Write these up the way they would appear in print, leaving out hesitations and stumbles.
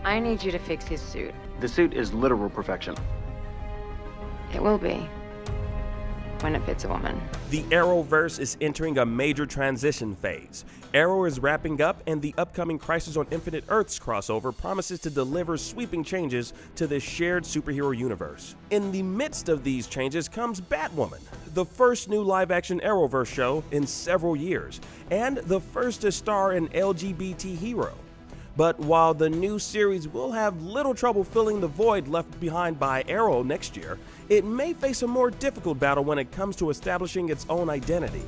I need you to fix his suit. The suit is literal perfection. It will be. When it fits a woman. The Arrowverse is entering a major transition phase. Arrow is wrapping up, and the upcoming Crisis on Infinite Earths crossover promises to deliver sweeping changes to this shared superhero universe. In the midst of these changes comes Batwoman, the first new live-action Arrowverse show in several years, and the first to star an LGBT hero. But while the new series will have little trouble filling the void left behind by Arrow next year, it may face a more difficult battle when it comes to establishing its own identity.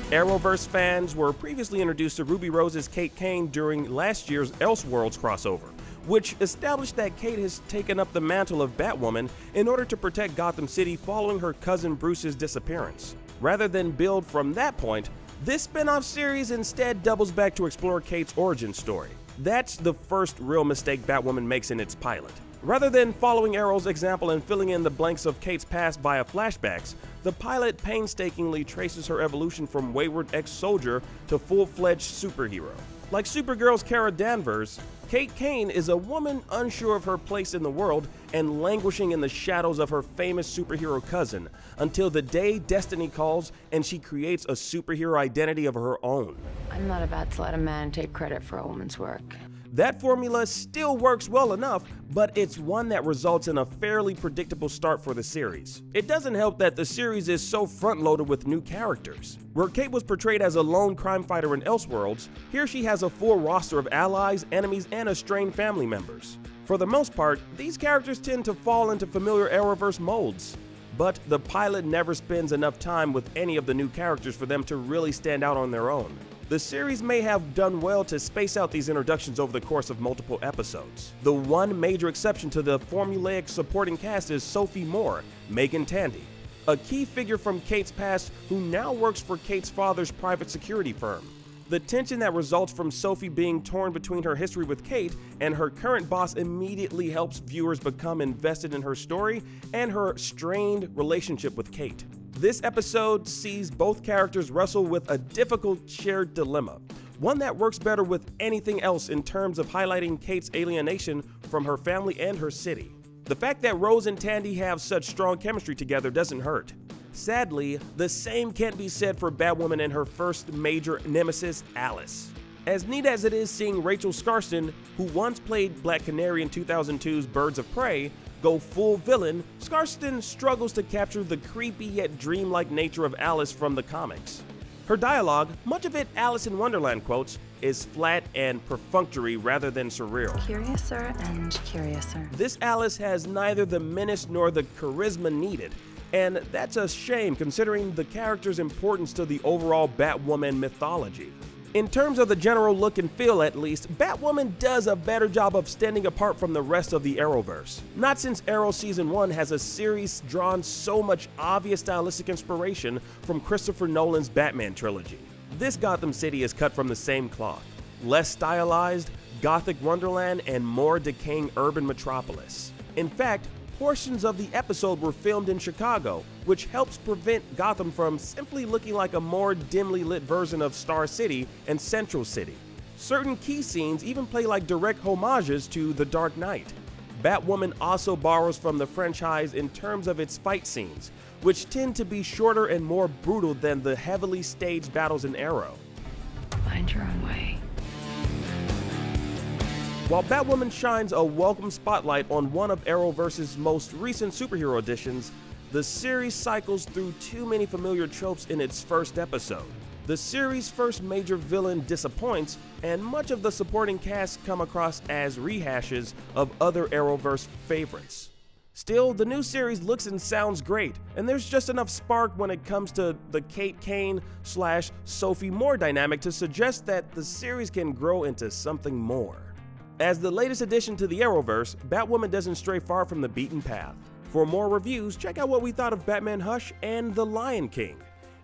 Arrowverse fans were previously introduced to Ruby Rose's Kate Kane during last year's Elseworlds crossover, which established that Kate has taken up the mantle of Batwoman in order to protect Gotham City following her cousin Bruce's disappearance. Rather than build from that point, this spin-off series instead doubles back to explore Kate's origin story. That's the first real mistake Batwoman makes in its pilot. Rather than following Arrow's example and filling in the blanks of Kate's past via flashbacks, the pilot painstakingly traces her evolution from wayward ex-soldier to full-fledged superhero. Like Supergirl's Kara Danvers, Kate Kane is a woman unsure of her place in the world and languishing in the shadows of her famous superhero cousin, until the day destiny calls and she creates a superhero identity of her own. I'm not about to let a man take credit for a woman's work. That formula still works well enough, but it's one that results in a fairly predictable start for the series. It doesn't help that the series is so front-loaded with new characters. Where Kate was portrayed as a lone crime fighter in Elseworlds, here she has a full roster of allies, enemies, and estranged family members. For the most part, these characters tend to fall into familiar Arrowverse molds. But the pilot never spends enough time with any of the new characters for them to really stand out on their own. The series may have done well to space out these introductions over the course of multiple episodes. The one major exception to the formulaic supporting cast is Sophie Moore, Megan Tandy, a key figure from Kate's past who now works for Kate's father's private security firm. The tension that results from Sophie being torn between her history with Kate and her current boss immediately helps viewers become invested in her story and her strained relationship with Kate. This episode sees both characters wrestle with a difficult shared dilemma, one that works better with anything else in terms of highlighting Kate's alienation from her family and her city. The fact that Rose and Tandy have such strong chemistry together doesn't hurt. Sadly, the same can't be said for Batwoman and her first major nemesis, Alice. As neat as it is seeing Rachel Skarsten, who once played Black Canary in 2002's Birds of Prey, go full villain, Skarsten struggles to capture the creepy yet dreamlike nature of Alice from the comics. Her dialogue, much of it Alice in Wonderland quotes, is flat and perfunctory rather than surreal. Curiouser and curiouser. This Alice has neither the menace nor the charisma needed, and that's a shame considering the character's importance to the overall Batwoman mythology. In terms of the general look and feel at least, Batwoman does a better job of standing apart from the rest of the Arrowverse. Not since Arrow Season 1 has a series drawn so much obvious stylistic inspiration from Christopher Nolan's Batman trilogy. This Gotham City is cut from the same cloth. Less stylized, gothic wonderland, and more decaying urban metropolis. In fact, portions of the episode were filmed in Chicago, which helps prevent Gotham from simply looking like a more dimly lit version of Star City and Central City. Certain key scenes even play like direct homages to The Dark Knight. Batwoman also borrows from the franchise in terms of its fight scenes, which tend to be shorter and more brutal than the heavily staged battles in Arrow. Find your own way. While Batwoman shines a welcome spotlight on one of Arrowverse's most recent superhero editions, the series cycles through too many familiar tropes in its first episode. The series' first major villain disappoints, and much of the supporting cast come across as rehashes of other Arrowverse favorites. Still, the new series looks and sounds great, and there's just enough spark when it comes to the Kate Kane / Sophie Moore dynamic to suggest that the series can grow into something more. As the latest addition to the Arrowverse, Batwoman doesn't stray far from the beaten path. For more reviews, check out what we thought of Batman Hush and The Lion King.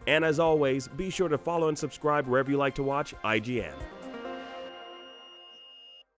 And as always, be sure to follow and subscribe wherever you like to watch IGN.